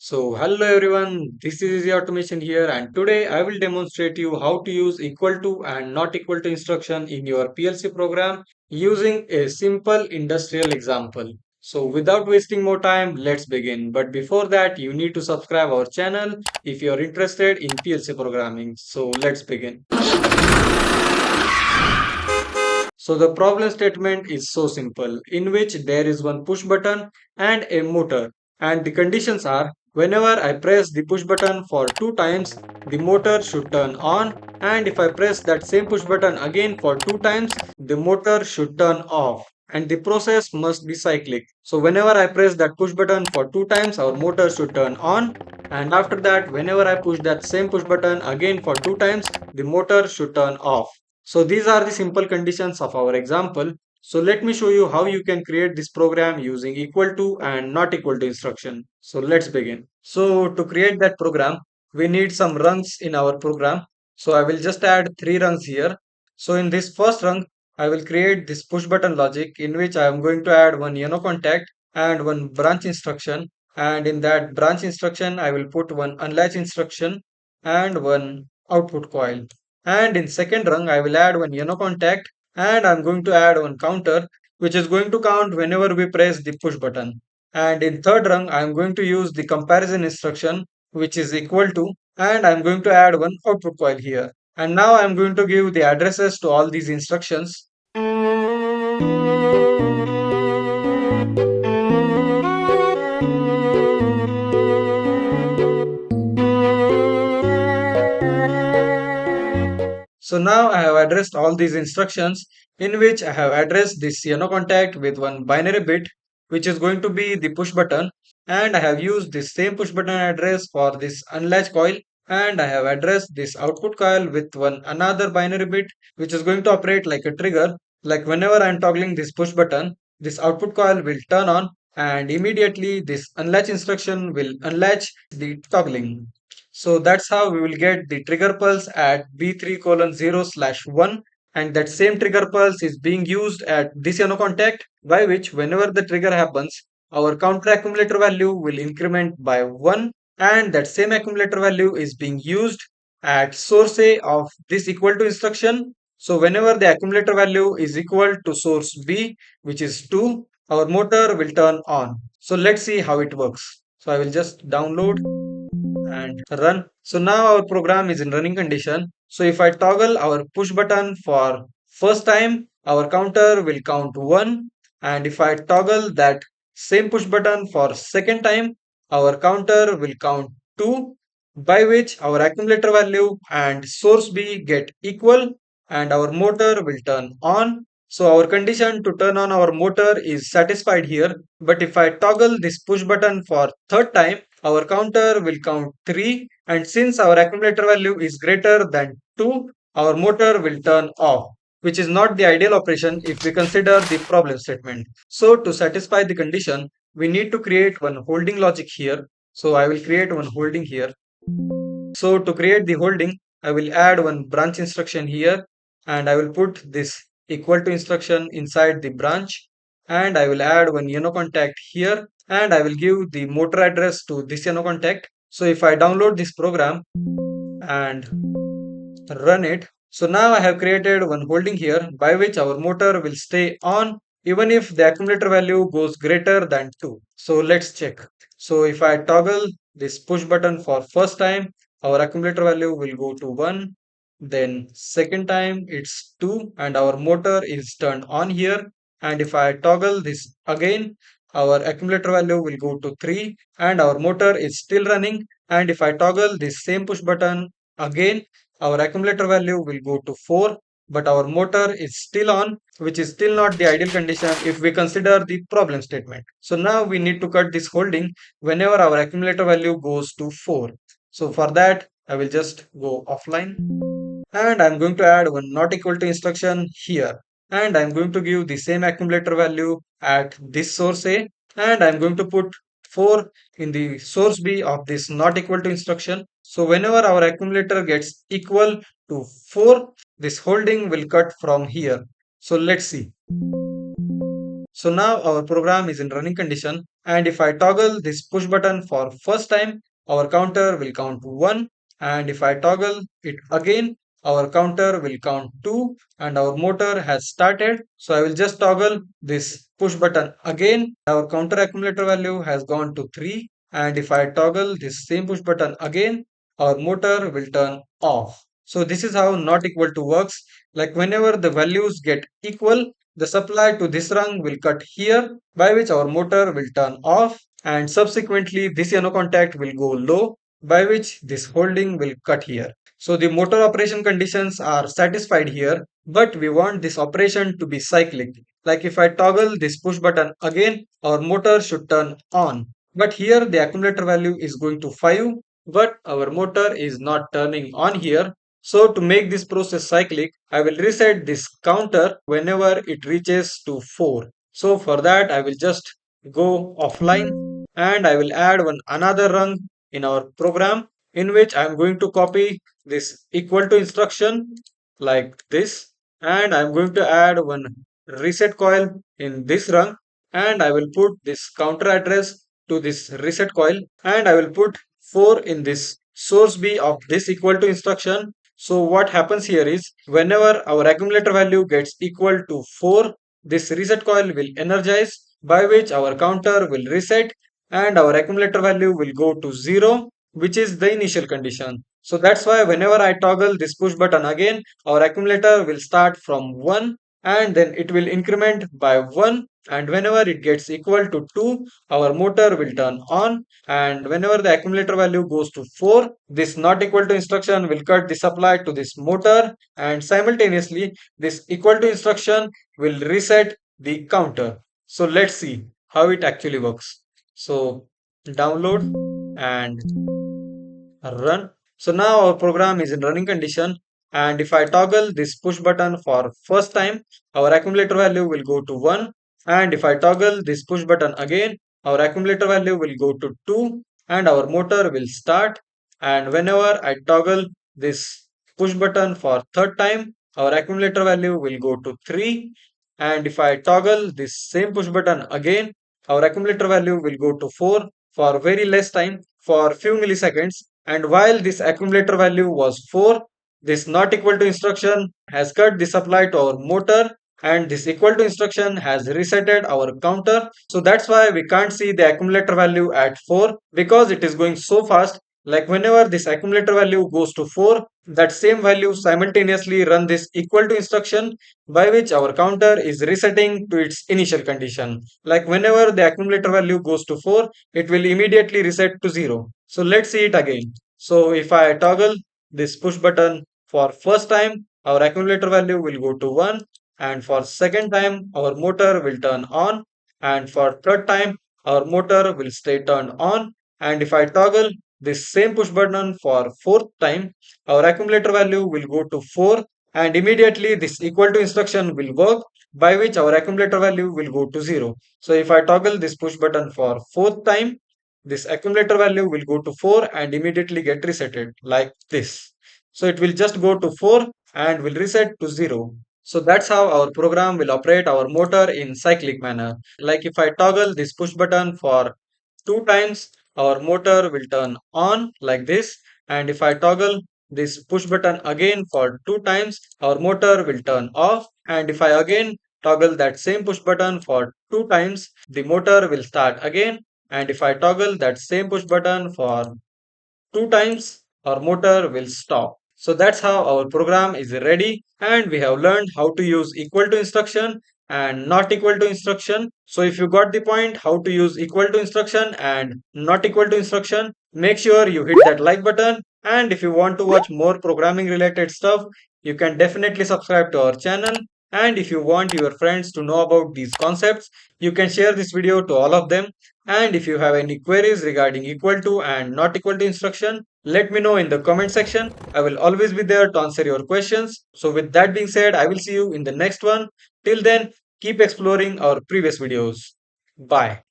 Hello everyone, this is Easy Automation here, and today I will demonstrate you how to use equal to and not equal to instruction in your PLC program using a simple industrial example. So without wasting more time, let's begin. But before that, you need to subscribe our channel if you are interested in PLC programming. So let's begin. So the problem statement is so simple, in which there is one push button and a motor, and the conditions are whenever I press the push button for two times, the motor should turn on, and if I press that same push button again for two times, the motor should turn off. And the process must be cyclic. So whenever I press that push button for two times, our motor should turn on, and after that, whenever I push that same push button again for two times, the motor should turn off. So these are the simple conditions of our example. So let me show you how you can create this program using equal to and not equal to instruction. So let's begin. So to create that program, we need some rungs in our program. So I will just add three rungs here. So in this first rung, I will create this push button logic in which I am going to add one contact and one branch instruction. And in that branch instruction, I will put one unlatch instruction and one output coil. And in second rung, I will add one contact and I'm going to add one counter which is going to count whenever we press the push button. And in third rung, I'm going to use the comparison instruction which is equal to, and I'm going to add one output coil here. And now I'm going to give the addresses to all these instructions. So now I have addressed all these instructions in which I have addressed this contact with one binary bit which is going to be the push button, and I have used this same push button address for this unlatch coil, and I have addressed this output coil with one another binary bit which is going to operate like a trigger. Like whenever I am toggling this push button, this output coil will turn on and immediately this unlatch instruction will unlatch the toggling. So that's how we will get the trigger pulse at B3 colon 0 slash 1, and that same trigger pulse is being used at this contact, by which whenever the trigger happens, our counter accumulator value will increment by 1, and that same accumulator value is being used at source A of this equal to instruction. So whenever the accumulator value is equal to source B, which is 2, our motor will turn on. So let's see how it works. So I will just download and run. So now our program is in running condition. So if I toggle our push button for first time, our counter will count 1. And if I toggle that same push button for second time, our counter will count 2, by which our accumulator value and source B get equal and our motor will turn on. So our condition to turn on our motor is satisfied here. But if I toggle this push button for third time, our counter will count 3, and since our accumulator value is greater than 2, our motor will turn off, which is not the ideal operation if we consider the problem statement. So to satisfy the condition, we need to create one holding logic here. So I will create one holding here. So to create the holding, I will add one branch instruction here, and I will put this equal to instruction inside the branch, and I will add one contact here, and I will give the motor address to this contact. So if I download this program and run it, so now I have created one holding here by which our motor will stay on even if the accumulator value goes greater than 2. So let's check. So if I toggle this push button for first time, our accumulator value will go to 1. Then second time it's 2 and our motor is turned on here. And if I toggle this again, our accumulator value will go to 3 and our motor is still running. And if I toggle this same push button again, our accumulator value will go to 4, but our motor is still on, which is still not the ideal condition if we consider the problem statement. So now we need to cut this holding whenever our accumulator value goes to 4. So for that, I will just go offline and I'm going to add one not equal to instruction here, and I'm going to give the same accumulator value at this source A, and I'm going to put 4 in the source B of this not equal to instruction. So whenever our accumulator gets equal to 4, this holding will cut from here. So let's see. So now our program is in running condition. And if I toggle this push button for first time, our counter will count 1. And if I toggle it again, our counter will count 2 and our motor has started. So I will just toggle this push button again. Our counter accumulator value has gone to 3. And if I toggle this same push button again, our motor will turn off. So this is how not equal to works. Like whenever the values get equal, the supply to this rung will cut here, by which our motor will turn off, and subsequently this NO contact will go low, by which this holding will cut here. So the motor operation conditions are satisfied here, but we want this operation to be cyclic. Like if I toggle this push button again, our motor should turn on. But here the accumulator value is going to 5, but our motor is not turning on here. So to make this process cyclic, I will reset this counter whenever it reaches to 4. So for that, I will just go offline and I will add one another rung in our program in which I am going to copy this equal to instruction like this, and I am going to add one reset coil in this rung, and I will put this counter address to this reset coil, and I will put 4 in this source B of this equal to instruction. So what happens here is whenever our accumulator value gets equal to 4, this reset coil will energize, by which our counter will reset and our accumulator value will go to 0, which is the initial condition. So that's why whenever I toggle this push button again, our accumulator will start from 1 and then it will increment by 1, and whenever it gets equal to 2, our motor will turn on, and whenever the accumulator value goes to 4, this not equal to instruction will cut the supply to this motor, and simultaneously this equal to instruction will reset the counter. So let's see how it actually works. So download and run. So now our program is in running condition, and if I toggle this push button for first time, our accumulator value will go to 1, and if I toggle this push button again, our accumulator value will go to 2 and our motor will start, and whenever I toggle this push button for third time, our accumulator value will go to 3, and if I toggle this same push button again, our accumulator value will go to 4 for very less time, for few milliseconds, and while this accumulator value was 4, this not equal to instruction has cut the supply to our motor, and this equal to instruction has resetted our counter. So that's why we can't see the accumulator value at 4, because it is going so fast. Like whenever this accumulator value goes to 4, that same value simultaneously run this equal to instruction, by which our counter is resetting to its initial condition. Like whenever the accumulator value goes to 4, it will immediately reset to 0. So let's see it again. So if I toggle this push button for first time, our accumulator value will go to 1, and for second time our motor will turn on, and for third time our motor will stay turned on, and if I toggle this same push button for fourth time, our accumulator value will go to 4, and immediately this equal to instruction will work, by which our accumulator value will go to 0. So if I toggle this push button for fourth time, this accumulator value will go to 4 and immediately get resetted like this. So it will just go to 4 and will reset to 0. So that's how our program will operate our motor in cyclic manner. Like if I toggle this push button for 2 times, our motor will turn on like this, and if I toggle this push button again for 2 times, our motor will turn off, and if I again toggle that same push button for 2 times, the motor will start again, and if I toggle that same push button for 2 times, our motor will stop. So that's how our program is ready, and we have learned how to use equal to instruction and not equal to instruction. So if you got the point how to use equal to instruction and not equal to instruction, make sure you hit that like button, and if you want to watch more programming related stuff, you can definitely subscribe to our channel, and if you want your friends to know about these concepts, you can share this video to all of them. And if you have any queries regarding equal to and not equal to instruction, let me know in the comment section. I will always be there to answer your questions. So with that being said, I will see you in the next one. Till then, keep exploring our previous videos. Bye.